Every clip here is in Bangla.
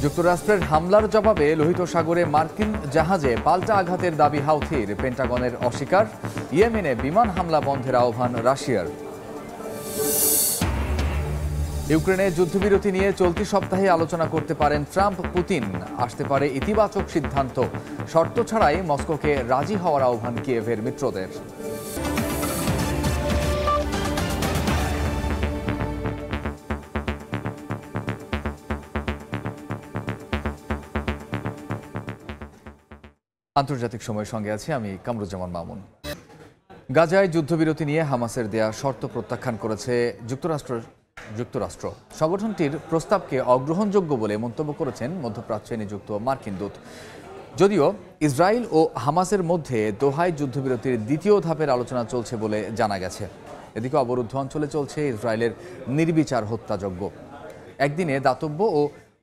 যুক্তরাষ্ট্রের হামলার জবাবে লোহিত সাগরে মার্কিন জাহাজে পাল্টা আঘাতের দাবি হাউথির, পেন্টাগনের অস্বীকার। ইয়েমেনে বিমান হামলা বন্ধের আহ্বান রাশিয়ার। ইউক্রেনে যুদ্ধবিরতি নিয়ে চলতি সপ্তাহে আলোচনা করতে পারেন ট্রাম্প পুতিন। আসতে পারে ইতিবাচক সিদ্ধান্ত, শর্ত ছাড়াই মস্কোকে রাজি হওয়ার আহ্বান কিয়েভের মিত্রদের। আন্তর্জাতিক সময়ের সঙ্গে আছি আমি কামরুজ্জামান মামুন। গাজায় যুদ্ধবিরতি নিয়ে হামাসের দেয়া শর্ত প্রত্যাখ্যান করেছে যুক্তরাষ্ট্র। সংগঠনটির প্রস্তাবকে অগ্রহণযোগ্য বলে মন্তব্য করেছেন মধ্যপ্রাচ্যে নিযুক্ত মার্কিন দূত। যদিও ইসরায়েল ও হামাসের মধ্যে দোহায় যুদ্ধবিরতির দ্বিতীয় ধাপের আলোচনা চলছে বলে জানা গেছে। এদিকে অবরুদ্ধ অঞ্চলে চলছে ইসরায়েলের নির্বিচার হত্যাযজ্ঞ। একদিনে দাতব্য ও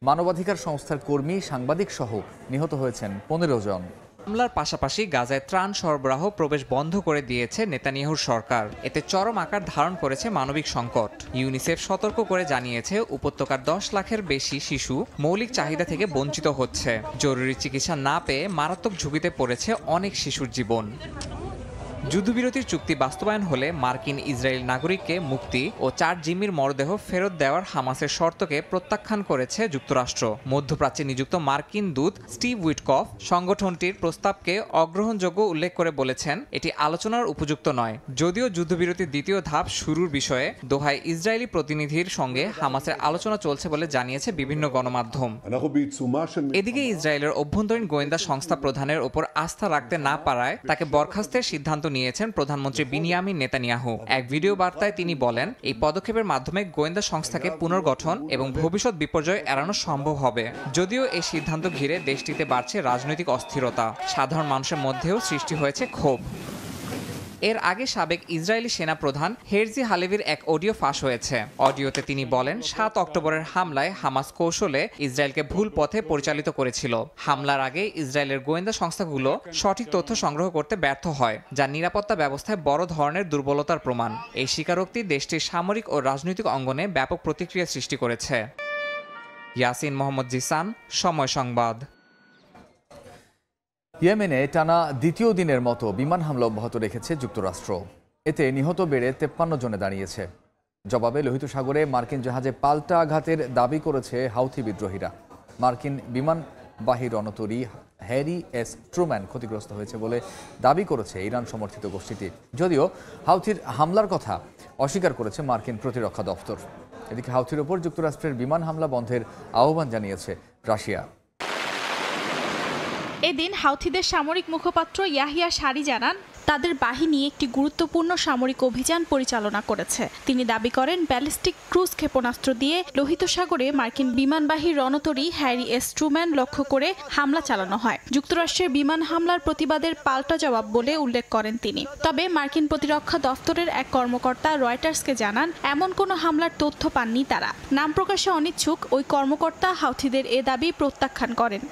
মানবাধিকার সংস্থার কর্মী, সাংবাদিক সহ নিহত হয়েছেন 15 জন। হামলার পাশাপাশি গাজায় ত্রাণ সরবরাহ প্রবেশ বন্ধ করে দিয়েছে নেতানিয়াহুর সরকার। এতে চরম আকার ধারণ করেছে মানবিক সংকট। ইউনিসেফ সতর্ক করে জানিয়েছে, উপত্যকার 10 লাখের বেশি শিশু মৌলিক চাহিদা থেকে বঞ্চিত হচ্ছে। জরুরি চিকিৎসা না পেয়ে মারাত্মক ঝুঁকিতে পড়েছে অনেক শিশুর জীবন। যুদ্ধবিরতির চুক্তি বাস্তবায়ন হলে মার্কিন ইসরায়েল নাগরিককে মুক্তি ও 4 জিম্মির মরদেহ ফেরত দেওয়ার হামাসের শর্তকে প্রত্যাখ্যান করেছে যুক্তরাষ্ট্র। মধ্যপ্রাচ্যে নিযুক্ত মার্কিন দূত স্টিভ উইটকফ সংগঠনটির প্রস্তাবকে অগ্রহণযোগ্য উল্লেখ করে বলেছেন, এটি আলোচনার উপযুক্ত নয়। যদিও যুদ্ধবিরতির দ্বিতীয় ধাপ শুরুর বিষয়ে দোহায় ইসরায়েলি প্রতিনিধির সঙ্গে হামাসের আলোচনা চলছে বলে জানিয়েছে বিভিন্ন গণমাধ্যম। এদিকে ইসরায়েলের অভ্যন্তরীণ গোয়েন্দা সংস্থা প্রধানের ওপর আস্থা রাখতে না পারায় তাকে বরখাস্তের সিদ্ধান্ত নিয়েছেন প্রধানমন্ত্রী বিনিয়ামিন নেতানিয়াহু। এক ভিডিও বার্তায় তিনি বলেন, এই পদক্ষেপের মাধ্যমে গোয়েন্দা সংস্থাকে পুনর্গঠন এবং ভবিষ্যৎ বিপর্যয় এড়ানো সম্ভব হবে। যদিও এই সিদ্ধান্ত ঘিরে দেশটিতে বাড়ছে রাজনৈতিক অস্থিরতা, সাধারণ মানুষের মধ্যেও সৃষ্টি হয়েছে ক্ষোভ। এর আগে সাবেক ইসরায়েলি সেনা প্রধান হেরজি হালেভির এক অডিও ফাঁস হয়েছে। অডিওতে তিনি বলেন, 7 অক্টোবরের হামলায় হামাস কৌশলে ইসরায়েলকে ভুল পথে পরিচালিত করেছিল। হামলার আগে ইসরায়েলের গোয়েন্দা সংস্থাগুলো সঠিক তথ্য সংগ্রহ করতে ব্যর্থ হয়, যা নিরাপত্তা ব্যবস্থায় বড় ধরনের দুর্বলতার প্রমাণ। এই স্বীকারোক্তি দেশটির সামরিক ও রাজনৈতিক অঙ্গনে ব্যাপক প্রতিক্রিয়া সৃষ্টি করেছে। ইয়াসিন মোহাম্মদ জিসান, সময় সংবাদ। ইয়েমেনে টানা দ্বিতীয় দিনের মতো বিমান হামলা অব্যাহত রেখেছে যুক্তরাষ্ট্র। এতে নিহত বেড়ে 53 জনে দাঁড়িয়েছে। জবাবে লোহিত সাগরে মার্কিন জাহাজে পাল্টা আঘাতের দাবি করেছে হাউথি বিদ্রোহীরা। মার্কিন বিমানবাহী রণতরী হ্যারি এস ট্রুম্যান ক্ষতিগ্রস্ত হয়েছে বলে দাবি করেছে ইরান সমর্থিত গোষ্ঠীটি। যদিও হাউথির হামলার কথা অস্বীকার করেছে মার্কিন প্রতিরক্ষা দপ্তর। এদিকে হাউথির ওপর যুক্তরাষ্ট্রের বিমান হামলা বন্ধের আহ্বান জানিয়েছে রাশিয়া। এদিন হাউথিদের সামরিক মুখপাত্র ইয়াহিয়া সারি জানান, তাদের বাহিনী একটি গুরুত্বপূর্ণ সামরিক অভিযান পরিচালনা করেছে। তিনি দাবি করেন, ব্যালিস্টিক ক্রুজ ক্ষেপণাস্ত্র দিয়ে লোহিত সাগরে মার্কিন বিমানবাহী রণতরী হ্যারি এস ট্রুম্যান লক্ষ্য করে হামলা চালানো হয়। যুক্তরাষ্ট্রের বিমান হামলার প্রতিবাদের পাল্টা জবাব বলে উল্লেখ করেন তিনি। তবে মার্কিন প্রতিরক্ষা দফতরের এক কর্মকর্তা রয়টার্সকে জানান, এমন কোনো হামলার তথ্য পাননি তারা। নাম প্রকাশে অনিচ্ছুক ওই কর্মকর্তা হাউথিদের এ দাবি প্রত্যাখ্যান করেন।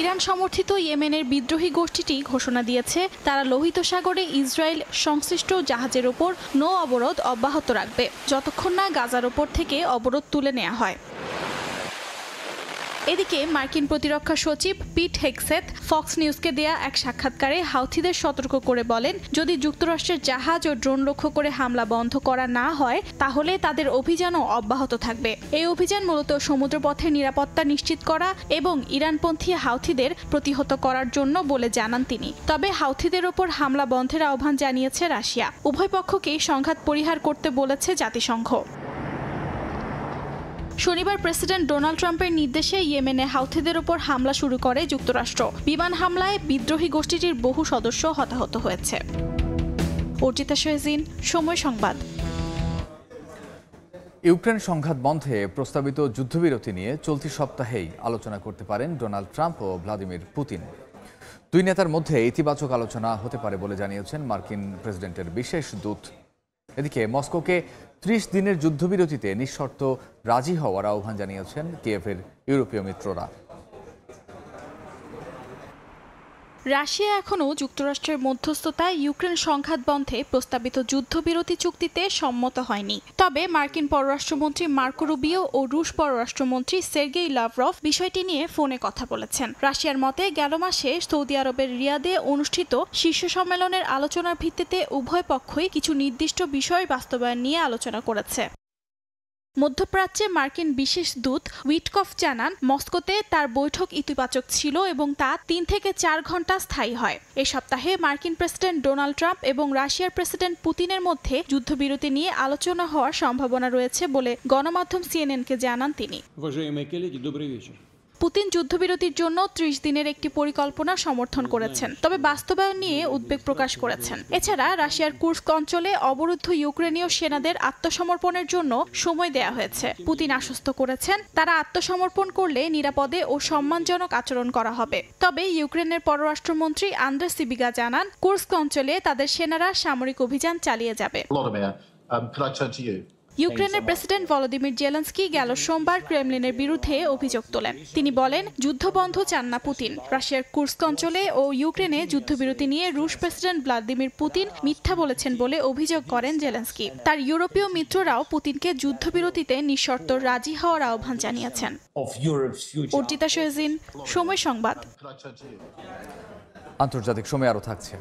ইরান সমর্থিত ইয়েমেনের বিদ্রোহী গোষ্ঠীটি ঘোষণা দিয়েছে, তারা লোহিত সাগরে ইসরায়েল সংশ্লিষ্ট জাহাজের ওপর নৌ অবরোধ অব্যাহত রাখবে, যতক্ষণ না গাজার ওপর থেকে অবরোধ তুলে নেওয়া হয়। এদিকে মার্কিন প্রতিরক্ষা সচিব পিট হেগসেথ ফক্স নিউজকে দেয়া এক সাক্ষাৎকারে হাউথিদের সতর্ক করে বলেন, যদি যুক্তরাষ্ট্রের জাহাজ ও ড্রোন লক্ষ্য করে হামলা বন্ধ করা না হয়, তাহলে তাদের অভিযানও অব্যাহত থাকবে। এই অভিযান মূলত সমুদ্রপথের নিরাপত্তা নিশ্চিত করা এবং ইরানপন্থী হাউথিদের প্রতিহত করার জন্য বলে জানান তিনি। তবে হাউথিদের ওপর হামলা বন্ধের আহ্বান জানিয়েছে রাশিয়া। উভয় পক্ষকেই সংঘাত পরিহার করতে বলেছে জাতিসংঘ। শনিবার প্রেসিডেন্ট ডোনাল্ড ট্রাম্পের নির্দেশে ইয়েমেনে হাউথিদের ওপর হামলা শুরু করে যুক্তরাষ্ট্র। বিমান হামলায় বিদ্রোহী গোষ্ঠীটির বহু সদস্য হতাহত হয়েছে। অর্জিতা শহীন, সময় সংবাদ। ইউক্রেন সংঘাত বন্ধে প্রস্তাবিত যুদ্ধবিরতি নিয়ে চলতি সপ্তাহেই আলোচনা করতে পারেন ডোনাল্ড ট্রাম্প ও ভ্লাদিমির পুতিন। দুই নেতার মধ্যে ইতিবাচক আলোচনা হতে পারে বলে জানিয়েছেন মার্কিন প্রেসিডেন্টের বিশেষ দূত। এদিকে মস্কোকে 30 দিনের যুদ্ধবিরতিতে নিঃশর্ত রাজি হওয়ার আহ্বান জানিয়েছেন কিয়েভের ইউরোপীয় মিত্ররা। রাশিয়া এখনও যুক্তরাষ্ট্রের মধ্যস্থতায় ইউক্রেন সংঘাত বন্ধে প্রস্তাবিত যুদ্ধবিরতি চুক্তিতে সম্মত হয়নি। তবে মার্কিন পররাষ্ট্রমন্ত্রী মার্কো রুবিও ও রুশ পররাষ্ট্রমন্ত্রী সের্গেই লাভরভ বিষয়টি নিয়ে ফোনে কথা বলেছেন। রাশিয়ার মতে গেল মাসে সৌদি আরবের রিয়াদে অনুষ্ঠিত শীর্ষ সম্মেলনের আলোচনার ভিত্তিতে উভয় পক্ষই কিছু নির্দিষ্ট বিষয় বাস্তবায়ন নিয়ে আলোচনা করেছে। মধ্যপ্রাচ্যে মার্কিন বিশেষ দূত উইটকফ জানান, মস্কোতে তার বৈঠক ইতিবাচক ছিল এবং তা 3 থেকে 4 ঘন্টা স্থায়ী হয়। এ সপ্তাহে মার্কিন প্রেসিডেন্ট ডোনাল্ড ট্রাম্প এবং রাশিয়ার প্রেসিডেন্ট পুতিনের মধ্যে যুদ্ধবিরতি নিয়ে আলোচনা হওয়ার সম্ভাবনা রয়েছে বলে গণমাধ্যম সিএনএনকে জানান তিনি। পুতিন যুদ্ধবিরতির জন্য 30 দিনের একটি পরিকল্পনা সমর্থন করেছেন, তবে বাস্তবায়ন নিয়ে উদ্বেগ প্রকাশ করেছেন। এছাড়া রাশিয়ার কুর্স্ক অঞ্চলে অবরুদ্ধ ইউক্রেনীয় সেনাদের আত্মসমর্পণের জন্য সময় দেয়া হয়েছে। পুতিন আশ্বস্ত করেছেন, তারা আত্মসমর্পণ করলে নিরাপদে ও সম্মানজনক আচরণ করা হবে। তবে ইউক্রেনের পররাষ্ট্রমন্ত্রী আন্দ্রে সিবিগা জানান, কুর্স্ক অঞ্চলে তাদের সেনারা সামরিক অভিযান চালিয়ে যাবে। ইউক্রেনের প্রেসিডেন্ট ভলোদিমির জেলেনস্কি গেল সোমবার ক্রেমলিনের বিরুদ্ধে অভিযোগ তোলেন। তিনি বলেন, যুদ্ধবন্ধ চান না পুতিন। রাশিয়ার কুর্স্ক অঞ্চলে ও ইউক্রেনে যুদ্ধবিরতি নিয়ে রুশ প্রেসিডেন্ট ভ্লাদিমির পুতিন মিথ্যা বলেছেন বলে অভিযোগ করেন জেলেনস্কি। তার ইউরোপীয় মিত্ররাও পুতিনকে যুদ্ধবিরতিতে নিঃশর্ত রাজি হওয়ার আহ্বান জানিয়েছেন। অর্জিতা শহীন, সময় সংবাদ। আন্তর্জাতিক সময় আরও থাকছে।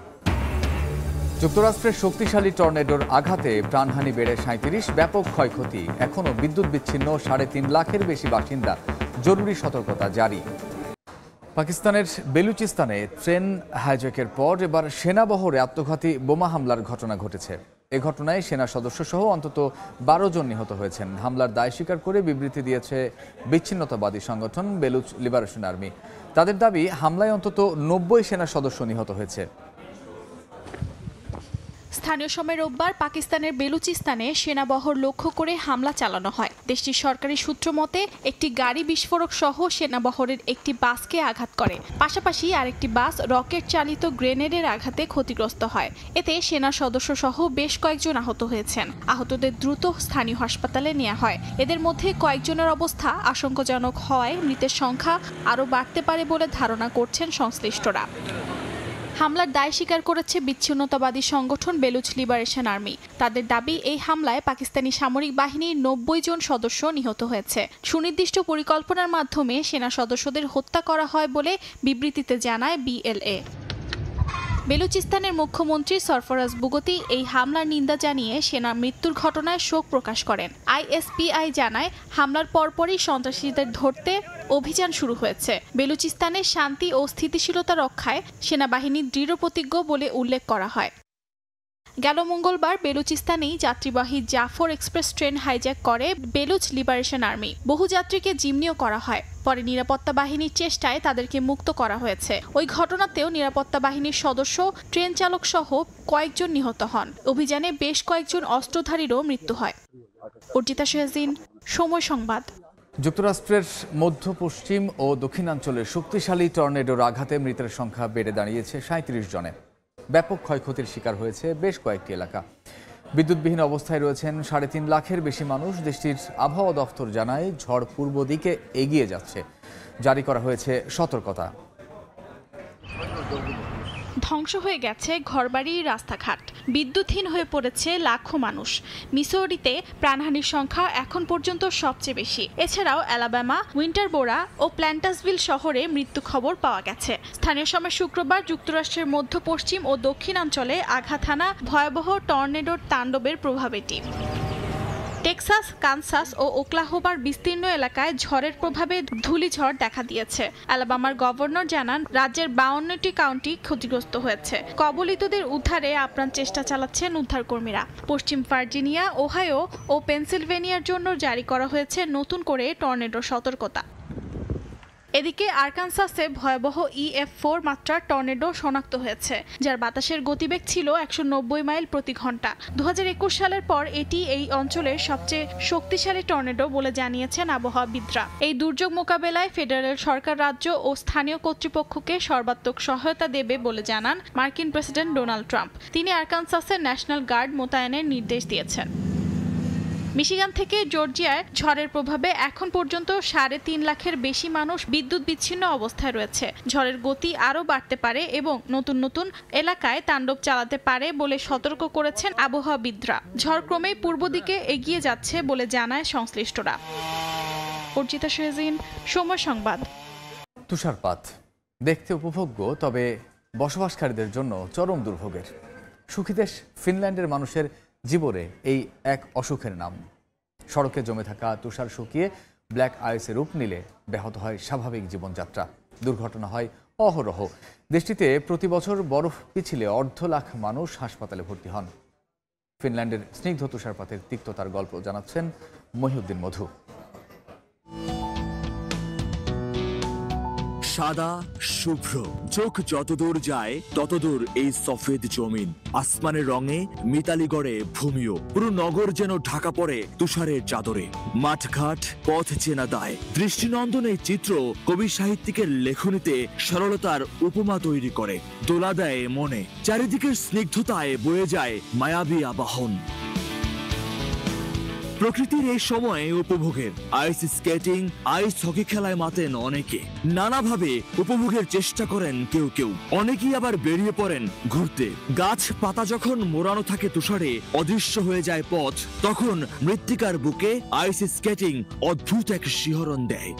যুক্তরাষ্ট্রের শক্তিশালী টর্নেডোর আঘাতে প্রাণহানি বেড়ে 37, ব্যাপক ক্ষয়ক্ষতি। এখনও বিদ্যুৎ বিচ্ছিন্ন 3.5 লাখের বেশি বাসিন্দা, জরুরি সতর্কতা জারি। পাকিস্তানের বেলুচিস্তানে ট্রেন হাইজ্যাকের পর এবার সেনাবহরে আত্মঘাতী বোমা হামলার ঘটনা ঘটেছে। এ ঘটনায় সেনা সদস্য সহ অন্তত 12 জন নিহত হয়েছেন। হামলার দায় স্বীকার করে বিবৃতি দিয়েছে বিচ্ছিন্নতাবাদী সংগঠন বেলুচ লিবারেশন আর্মি। তাদের দাবি, হামলায় অন্তত 90 সেনা সদস্য নিহত হয়েছে। স্থানীয় সময় রোববার পাকিস্তানের বেলুচিস্তানে সেনাবহর লক্ষ্য করে হামলা চালানো হয়। দেশটির সরকারি সূত্র মতে একটি গাড়ি বিস্ফোরক সহ সেনাবহরের একটি বাসকে আঘাত করে। পাশাপাশি আরেকটি বাস রকেট চালিত গ্রেনেডের আঘাতে ক্ষতিগ্রস্ত হয়। এতে সেনা সদস্য সহ বেশ কয়েকজন আহত হয়েছেন। আহতদের দ্রুত স্থানীয় হাসপাতালে নেওয়া হয়। এদের মধ্যে কয়েকজনের অবস্থা আশঙ্কাজনক হওয়ায় মৃতের সংখ্যা আরও বাড়তে পারে বলে ধারণা করছেন সংশ্লিষ্টরা। হামলার দায় স্বীকার করেছে বিচ্ছিন্নতাবাদী সংগঠন বেলুচ লিবারেশন আর্মি। তাদের দাবি, এই হামলায় পাকিস্তানি সামরিক বাহিনীর 90 জন সদস্য নিহত হয়েছে। সুনির্দিষ্ট পরিকল্পনার মাধ্যমে সেনা সদস্যদের হত্যা করা হয় বলে বিবৃতিতে জানায় বিএলএ। বেলুচিস্তানের মুখ্যমন্ত্রী সরফরাজ বুগতি এই হামলার নিন্দা জানিয়ে সেনা মৃত্যুর ঘটনায় শোক প্রকাশ করেন। আইএসপিআই জানায়, হামলার পরপরই সন্ত্রাসীদের ধরতে অভিযান শুরু হয়েছে। বেলুচিস্তানে শান্তি ও স্থিতিশীলতা রক্ষায় সেনাবাহিনী দৃঢ়প্রতিজ্ঞ বলে উল্লেখ করা হয়। গেল মঙ্গলবার বেলুচিস্তানেই যাত্রীবাহী জাফর এক্সপ্রেস ট্রেন হাইজ্যাক করে বেলুচ লিবারেশন আর্মি। বহু যাত্রীকে জিম্মিও করা হয়। পরে নিরাপত্তা বাহিনীর চেষ্টায় তাদেরকে মুক্ত করা হয়েছে। ওই ঘটনাতেও নিরাপত্তা বাহিনীর সদস্য, ট্রেন চালক সহ কয়েকজন নিহত হন। অভিযানে বেশ কয়েকজন অস্ত্রধারীরও মৃত্যু হয়। অর্জিতা শহীন, সময় সংবাদ। যুক্তরাষ্ট্রের মধ্য পশ্চিম ও দক্ষিণাঞ্চলের শক্তিশালী টর্নেডোর আঘাতে মৃতের সংখ্যা বেড়ে দাঁড়িয়েছে 37 জনে। ব্যাপক ক্ষয়ক্ষতির শিকার হয়েছে বেশ কয়েকটি এলাকা। বিদ্যুৎবিহীন অবস্থায় রয়েছেন 3.5 লাখের বেশি মানুষ। দেশটির আবহাওয়া দফতর জানায়, ঝড় পূর্ব দিকে এগিয়ে যাচ্ছে। জারি করা হয়েছে সতর্কতা। ধ্বংস হয়ে গেছে ঘরবাড়ি, রাস্তাঘাট। বিদ্যুৎহীন হয়ে পড়েছে লাখো মানুষ। মিসৌরিতে প্রাণহানির সংখ্যা এখন পর্যন্ত সবচেয়ে বেশি। এছাড়াও অ্যালাবামা, উইন্টারবোরা ও প্ল্যান্টাসভিল শহরে মৃত্যু খবর পাওয়া গেছে। স্থানীয় সময় শুক্রবার যুক্তরাষ্ট্রের মধ্য পশ্চিম ও দক্ষিণাঞ্চলে আঘাত হানা ভয়াবহ টর্নেডোর তাণ্ডবের প্রভাব এটি। টেক্সাস, কানসাস ও ওক্লাহোমার বিস্তীর্ণ এলাকায় ঝড়ের প্রভাবে ধূলিঝড় দেখা দিয়েছে। অ্যালাবামার গভর্নর জানান, রাজ্যের 52টি কাউন্টি ক্ষতিগ্রস্ত হয়েছে। কবলিতদের উদ্ধারে আপ্রাণ চেষ্টা চালাচ্ছেন উদ্ধারকর্মীরা। পশ্চিম ভার্জিনিয়া, ওহাইও ও পেনসিলভেনিয়ার জন্য জারি করা হয়েছে নতুন করে টর্নেডো সতর্কতা। এদিকে আরকানসাসে ভয়াবহ EF4 মাত্রার টর্নেডো শনাক্ত হয়েছে, যার বাতাসের গতিবেগ ছিল 190 মাইল প্রতি ঘন্টা। 2021 সালের পর এটি এই অঞ্চলের সবচেয়ে শক্তিশালী টর্নেডো বলে জানিয়েছেন আবহাওয়াবিদরা। এই দুর্যোগ মোকাবেলায় ফেডারেল সরকার রাজ্য ও স্থানীয় কর্তৃপক্ষকে সর্বাত্মক সহায়তা দেবে বলে জানান মার্কিন প্রেসিডেন্ট ডোনাল্ড ট্রাম্প। তিনি আরকানসাসের ন্যাশনাল গার্ড মোতায়েনের নির্দেশ দিয়েছেন। মিশিগান থেকে জর্জিয়ায় ঝড়ের প্রভাবে এখন পর্যন্ত 3.5 লাখের বেশি মানুষ বিদ্যুৎ বিচ্ছিন্ন অবস্থায় রয়েছে। ঝড়ের গতি আরও বাড়তে পারে এবং নতুন নতুন এলাকায় তাণ্ডব চালাতে পারে বলে সতর্ক করেছেন আবহাওয়াবিদরা। ঝড় ক্রমেই পূর্ব দিকে এগিয়ে যাচ্ছে বলে জানায় সংশ্লিষ্টরা। অর্জিতা শেহজিন, সময় সংবাদ। তুষারপাত দেখতে উপভোগ্য, তবে বসবাসকারীদের জন্য চরম দুর্ভোগের। সুখী দেশ ফিনল্যান্ডের মানুষের জীবনে এই এক অসুখের নাম। সড়কে জমে থাকা তুষার শুকিয়ে ব্ল্যাক আইসে রূপ নিলে ব্যাহত হয় স্বাভাবিক জীবনযাত্রা। দুর্ঘটনা হয় অহরহ। দেশটিতে প্রতি বছর বরফ পিছিলে 1.5 লাখ মানুষ হাসপাতালে ভর্তি হন। ফিনল্যান্ডের স্নিগ্ধ তুষারপাতের তিক্ততার গল্প জানাচ্ছেন মহিউদ্দিন মধু। সাদা শুভ্র, চোখ যতদূর যায় ততদূর এই সফেদ জমিন। আসমানের রঙে মিতালি গড়ে ভূমিও। পুরো নগর যেন ঢাকা পড়ে তুষারের চাদরে। মাঠঘাট পথ চেনা দায়। দৃষ্টিনন্দন এই চিত্র কবি সাহিত্যিকের লেখনীতে সরলতার উপমা তৈরি করে, দোলা দেয় মনে। চারিদিকের স্নিগ্ধতায় বয়ে যায় মায়াবী আবাহন। প্রকৃতির এই সময়ে উপভোগের আইস স্কেটিং, আইস হকি খেলায় মাতেন অনেকে। নানাভাবে উপভোগের চেষ্টা করেন কেউ কেউ, অনেকেই আবার বেরিয়ে পড়েন ঘুরতে। গাছ পাতা যখন মোড়ানো থাকে তুষারে, অদৃশ্য হয়ে যায় পথ, তখন মৃত্তিকার বুকে আইস স্কেটিং অদ্ভুত এক শিহরণ দেয়।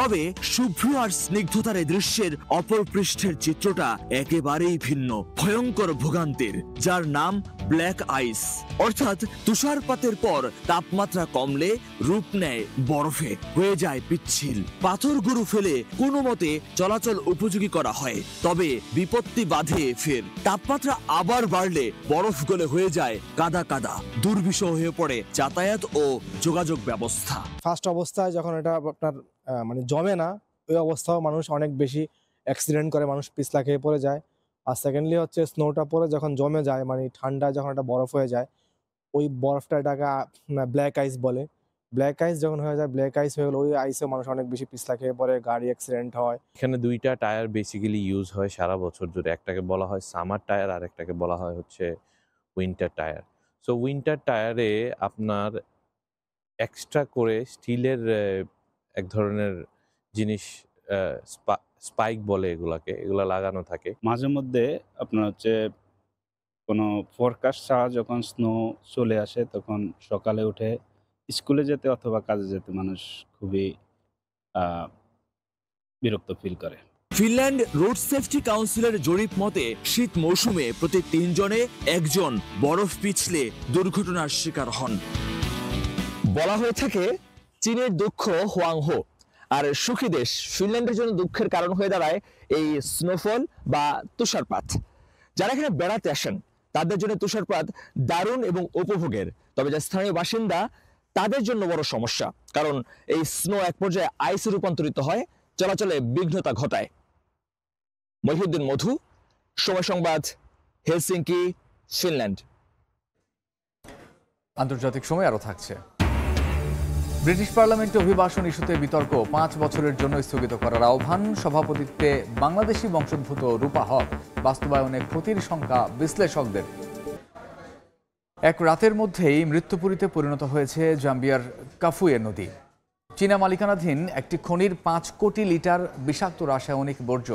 তবে শুভ্র আর স্নিগ্ধতার এই দৃশ্যের অপর পৃষ্ঠের চিত্রটা একেবারেই ভিন্ন, ভয়ঙ্কর ভোগান্তির, যার নাম ব্ল্যাক আইস। অর্থাৎ তুষারপাতের পর তাপমাত্রা কমলে রূপ নেয় বরফে, হয়ে যায় পিচ্ছিল। পাথরগুলো ফেলে কোনো মতে চলাচল উপযোগী করা হয়, তবে বিপত্তি বাধে ফের। তাপমাত্রা আবার বাড়লে বরফ গলে হয়ে যায় কাদা কাদা। দুর্বিষহ হয়ে পড়ে যাতায়াত ও যোগাযোগ ব্যবস্থা। ফার্স্ট অবস্থায় যখন এটা আপনার মানে জমে না, ওই অবস্থাও মানুষ অনেক বেশি অ্যাক্সিডেন্ট করে, মানুষ পিছলা খেয়ে পড়ে যায়। আর সেকেন্ডলি হচ্ছে স্নোটা পরে যখন জমে যায়, মানে ঠান্ডায় যখন এটা বরফ হয়ে যায়, ওই বরফটা এটাকে ব্ল্যাক আইস বলে। ব্ল্যাক আইস যখন হয়ে যায়, ব্ল্যাক আইস হয়ে গেলে ওই আইসে মানুষ অনেক বেশি পিছলা খেয়ে পড়ে, গাড়ি অ্যাক্সিডেন্ট হয়। এখানে দুইটা টায়ার বেসিক্যালি ইউজ হয় সারা বছর জুড়ে। একটাকে বলা হয় সামার টায়ার, আর একটাকে বলা হয় হচ্ছে উইন্টার টায়ার। সো উইন্টার টায়ারে আপনার এক্সট্রা করে স্টিলের এক ধরনের জিনিস, স্পাইক বলে এগুলাকে, এগুলা লাগানো থাকে। মাঝে মধ্যে আপনার হচ্ছে কোনো ফরকাস্ট ছাড়া যখন স্নো চলে আসে, তখন সকালে উঠে স্কুলে যেতে অথবা কাজে যেতে মানুষ খুবই বিরক্ত ফিল করে। ফিনল্যান্ড রোড সেফটি কাউন্সিলের জরিপ মতে শীত মৌসুমে প্রতি 3 জনে 1 জন বরফ পিছলে দুর্ঘটনার শিকার হন। বলা হয়ে থাকে চীনের দুঃখ হোয়াংহো, আর সুখী দেশ ফিনল্যান্ডের জন্য দুঃখের কারণ হয়ে দাঁড়ায় এই স্নোফল বা তুষারপাত। যারা এখানে বেড়াতে আসেন তাদের জন্য তুষারপাত দারুণ এবং উপভোগের, তবে যারা স্থানীয় বাসিন্দা তাদের জন্য বড় সমস্যা, কারণ এই স্নো এক পর্যায়ে আইসে রূপান্তরিত হয়, চলাচলে বিঘ্নতা ঘটায়। মহিউদ্দিন মধু, সময় সংবাদ, হেলসিঙ্কি, ফিনল্যান্ড। আন্তর্জাতিক সময় আরও থাকছে। ব্রিটিশ পার্লামেন্টে অভিবাসন ইস্যুতে বিতর্ক 5 বছরের জন্য স্থগিত করার আহ্বান। সভাপতিত্বে বাংলাদেশি বংশোদ্ভূত রূপা হক। বাস্তবায়নে ক্ষতির সংখ্যা বিশ্লেষকদের। এক রাতের মধ্যেই মৃত্যুপুরীতে পরিণত হয়েছে জাম্বিয়ার কাফুয়ে নদী। চীনা মালিকানাধীন একটি খনির 5 কোটি লিটার বিষাক্ত রাসায়নিক বর্জ্য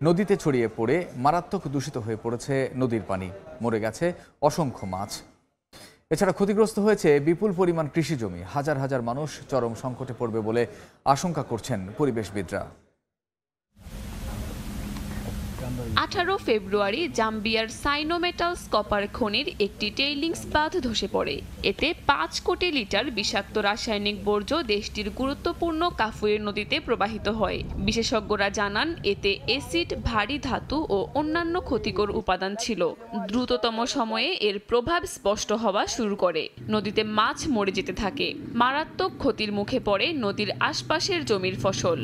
নদীতে ছড়িয়ে পড়ে মারাত্মক দূষিত হয়ে পড়েছে নদীর পানি। মরে গেছে অসংখ্য মাছ। এছাড়া ক্ষতিগ্রস্ত হয়েছে বিপুল পরিমাণ কৃষিজমি। হাজার হাজার মানুষ চরম সংকটে পড়বে বলে আশঙ্কা করছেন পরিবেশবিদরা। 18 ফেব্রুয়ারি জাম্বিয়ার সাইনোমেটালস কপার খনির একটি টেইলিংস বাঁধ ধসে পড়ে। এতে 5 কোটি লিটার বিষাক্ত রাসায়নিক বর্জ্য দেশটির গুরুত্বপূর্ণ কাফুয়ে নদীতে প্রবাহিত হয়। বিশেষজ্ঞরা জানান এতে অ্যাসিড, ভারী ধাতু ও অন্যান্য ক্ষতিকর উপাদান ছিল। দ্রুততম সময়ে এর প্রভাব স্পষ্ট হওয়া শুরু করে। নদীতে মাছ মরে যেতে থাকে। মারাত্মক ক্ষতির মুখে পড়ে নদীর আশপাশের জমির ফসল।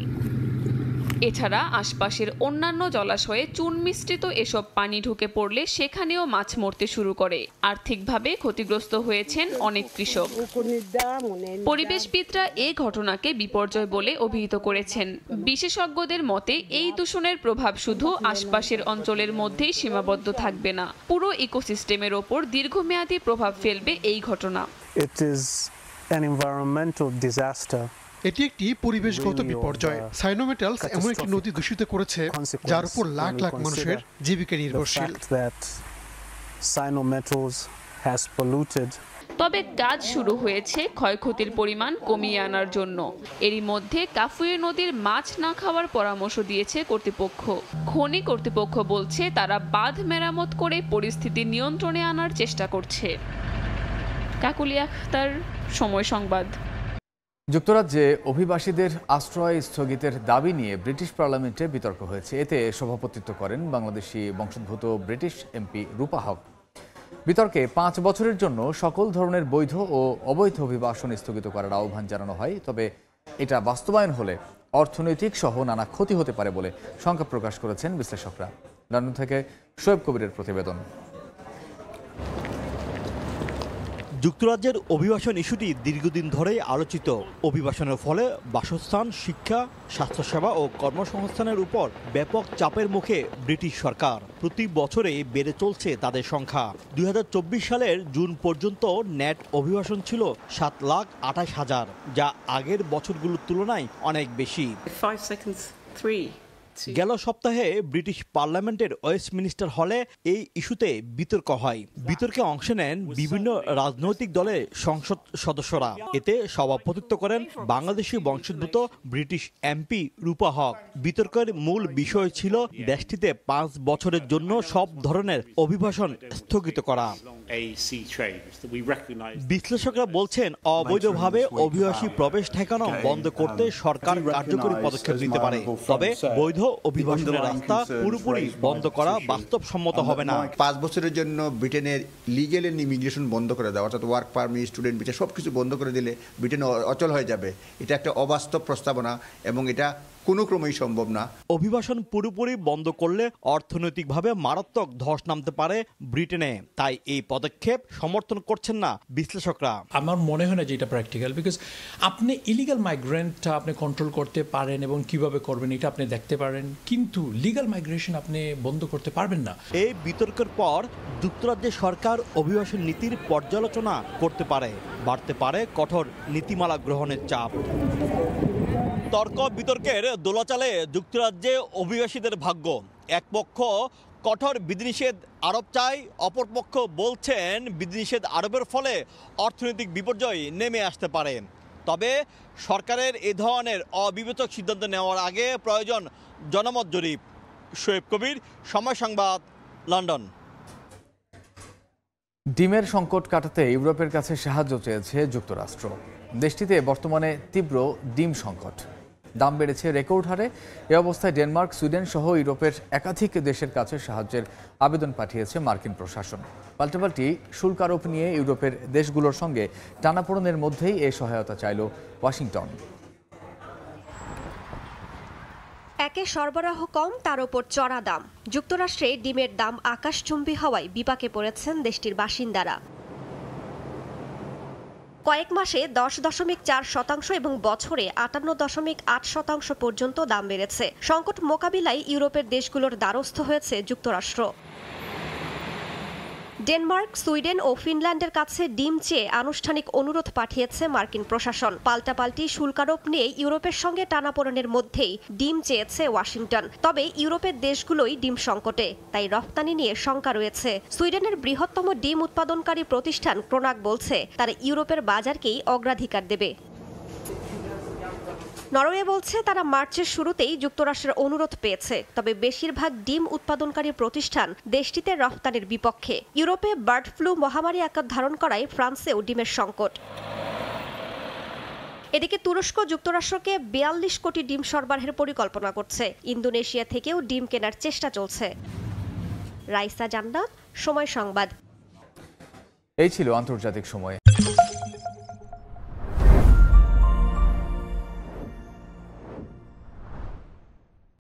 এছাড়া আশপাশের অন্যান্য জলাশয়ে চুন মিশ্রিত এসব পানি ঢুকে পড়লে সেখানেও মাছ মরতে শুরু করে। আর্থিকভাবে ক্ষতিগ্রস্ত হয়েছেন অনেক কৃষক। পরিবেশবিদরা এই ঘটনাকে বিপর্যয় বলে অভিহিত করেছেন। বিশেষজ্ঞদের মতে এই দূষণের প্রভাব শুধু আশপাশের অঞ্চলের মধ্যেই সীমাবদ্ধ থাকবে না, পুরো ইকোসিস্টেমের ওপর দীর্ঘমেয়াদী প্রভাব ফেলবে এই ঘটনা। এটি একটি পরিবেশগত বিপর্যয়। সাইনোমেটালস এমন একটি নদী দূষিত করেছে যার উপর লাখ লাখ মানুষের জীবিকা নির্ভরশীল। তবে কাজ শুরু হয়েছে ক্ষয়ক্ষতির পরিমাণ কমিয়ে আনার জন্য। এরই মধ্যে কাফুয়ে নদীর মাছ না খাওয়ার পরামর্শ দিয়েছে কর্তৃপক্ষ। খনি কর্তৃপক্ষ বলছে তারা বাঁধ মেরামত করে পরিস্থিতি নিয়ন্ত্রণে আনার চেষ্টা করছে। কাকুলি আখতার, সময় সংবাদ। যুক্তরাজ্যে অভিবাসীদের আশ্রয় স্থগিতের দাবি নিয়ে ব্রিটিশ পার্লামেন্টে বিতর্ক হয়েছে। এতে সভাপতিত্ব করেন বাংলাদেশি বংশোদ্ভূত ব্রিটিশ এমপি রূপা হক। বিতর্কে 5 বছরের জন্য সকল ধরনের বৈধ ও অবৈধ অভিবাসন স্থগিত করার আহ্বান জানানো হয়। তবে এটা বাস্তবায়ন হলে অর্থনৈতিক সহ নানা ক্ষতি হতে পারে বলে শঙ্কা প্রকাশ করেছেন বিশ্লেষকরা। লন্ডন থেকে শোয়েব কবিরের প্রতিবেদন। যুক্তরাজ্যের অভিবাসন ইস্যুটি দীর্ঘদিন ধরেই আলোচিত। অভিবাসনের ফলে বাসস্থান, শিক্ষা, স্বাস্থ্যসেবা ও কর্মসংস্থানের উপর ব্যাপক চাপের মুখে ব্রিটিশ সরকার। প্রতি বছরে বেড়ে চলছে তাদের সংখ্যা। 2024 সালের জুন পর্যন্ত নেট অভিবাসন ছিল 7,28,000, যা আগের বছরগুলোর তুলনায় অনেক বেশি। গেল সপ্তাহে ব্রিটিশ পার্লামেন্টের ওয়েস্টমিনিস্টার হলে এই ইস্যুতে বিতর্ক হয়। বিতর্কে অংশ নেন বিভিন্ন রাজনৈতিক দলের সংসদ সদস্যরা। এতে সভাপতিত্ব করেন বাংলাদেশি বংশোদ্ভূত ব্রিটিশ এমপি রূপা হক। বিতর্কের মূল বিষয় ছিল দেশটিতে 5 বছরের জন্য সব ধরনের অভিবাসন স্থগিত করা। বিশ্লেষকরা বলছেন, অবৈধভাবে অভিবাসী প্রবেশ ঠেকানো বন্ধ করতে সরকার কার্যকরী পদক্ষেপ নিতে পারে। তবে বৈধ অভিবাসনের রাস্তা পুরোপুরি বন্ধ করা বাস্তবসম্মত হবে না। 5 বছরের জন্য ব্রিটেনের লিগ্যাল এন্ড ইমিগ্রেশন বন্ধ করে দেওয়া, অর্থাৎ ওয়ার্ক পারমিট, স্টুডেন্ট ভিসা সবকিছু বন্ধ করে দিলে ব্রিটেন অচল হয়ে যাবে। এটা একটা অবাস্তব প্রস্তাবনা এবং এটা কোনো ক্রমেই সম্ভব না। অভিবাসন পুরোপুরি বন্ধ করলে অর্থনৈতিকভাবে মারাত্মক ধস নামতে পারে ব্রিটেনে। তাই এই পদক্ষেপ সমর্থন করছেন না বিশ্লেষকরা। আমার মনে হয় না যে এটা প্র্যাকটিক্যাল, বিকজ আপনি ইলিগাল মাইগ্রেন্টটা আপনি কন্ট্রোল করতে পারেন এবং কিভাবে করবেন এটা আপনি দেখতে পারেন, কিন্তু লিগাল মাইগ্রেশন আপনি বন্ধ করতে পারবেন না। এই বিতর্কের পর যুক্তরাজ্যের সরকার অভিবাসন নীতির পর্যালোচনা করতে পারে। বাড়তে পারে কঠোর নীতিমালা গ্রহণের চাপ। তর্ক বিতর্কের দোলাচালে যুক্তরাজ্যে অভিবাসীদের ভাগ্য। এক পক্ষ কঠোর বিধিনিষেধ আরোপ চায়, অপরপক্ষ বলছেন বিধিনিষেধ আরোপের ফলে অর্থনৈতিক বিপর্যয় নেমে আসতে পারে। তবে সরকারের এ ধরনের অবিবেচক সিদ্ধান্ত নেওয়ার আগে প্রয়োজন জনমত জরিপ। শোয়েব কবির, সময় সংবাদ, লন্ডন। ডিমের সংকট কাটাতে ইউরোপের কাছে সাহায্য চেয়েছে যুক্তরাষ্ট্র। দেশটিতে বর্তমানে তীব্র ডিম সংকট, দাম বেড়েছে রেকর্ড হারে। এ অবস্থায় ডেনমার্ক, সুইডেন সহ ইউরোপের একাধিক দেশের কাছে সাহায্যের আবেদন পাঠিয়েছে মার্কিন প্রশাসন। পাল্টাপাল্টি শুল্ক আরোপ নিয়ে ইউরোপের দেশগুলোর সঙ্গে টানাপোড়েনের মধ্যেই এই সহায়তা চাইল ওয়াশিংটন। একে সরবরাহ কম, তার উপর চড়া দাম। যুক্তরাষ্ট্রে ডিমের দাম আকাশচুম্বী হওয়ায় বিপাকে পড়েছেন দেশটির বাসিন্দারা। কয়েক মাসে 10.4% এবং বছরে 58.8% পর্যন্ত দাম বেড়েছে। সংকট মোকাবিলায় ইউরোপের দেশগুলোর দ্বারস্থ হয়েছে যুক্তরাষ্ট্র। ডেনমার্ক, সুইডেন ও ফিনল্যান্ডের কাছে ডিম চেয়ে আনুষ্ঠানিক অনুরোধ পাঠিয়েছে মার্কিন প্রশাসন। পাল্টাপাল্টি শুল্কারোপ নিয়ে ইউরোপের সঙ্গে টানাপোড়েনের মধ্যেই ডিম চেয়েছে ওয়াশিংটন। তবে ইউরোপের দেশগুলোই ডিম সংকটে, তাই রপ্তানি নিয়ে শঙ্কা রয়েছে। সুইডেনের বৃহত্তম ডিম উৎপাদনকারী প্রতিষ্ঠান ক্রোনাক বলছে তারা ইউরোপের বাজারকেই অগ্রাধিকার দেবে। নরওয়ে বলছে তারা মার্চের শুরুতেই যুক্তরাষ্ট্রের অনুরোধ পেয়েছে, তবে বেশিরভাগ ডিম উৎপাদনকারী প্রতিষ্ঠান দেশটিতে রপ্তানির বিপক্ষে। ইউরোপে বার্ড ফ্লু মহামারী আকার ধারণ করায় ফ্রান্সেও ডিমের সংকট। এদিকে তুরস্ক যুক্তরাষ্ট্রকে 42 কোটি ডিম সরবরাহের পরিকল্পনা করছে। ইন্দোনেশিয়া থেকেও ডিম কেনার চেষ্টা চলছে। রাইসা জান্নাত, সময় সংবাদ। এই ছিল আন্তর্জাতিক সময়।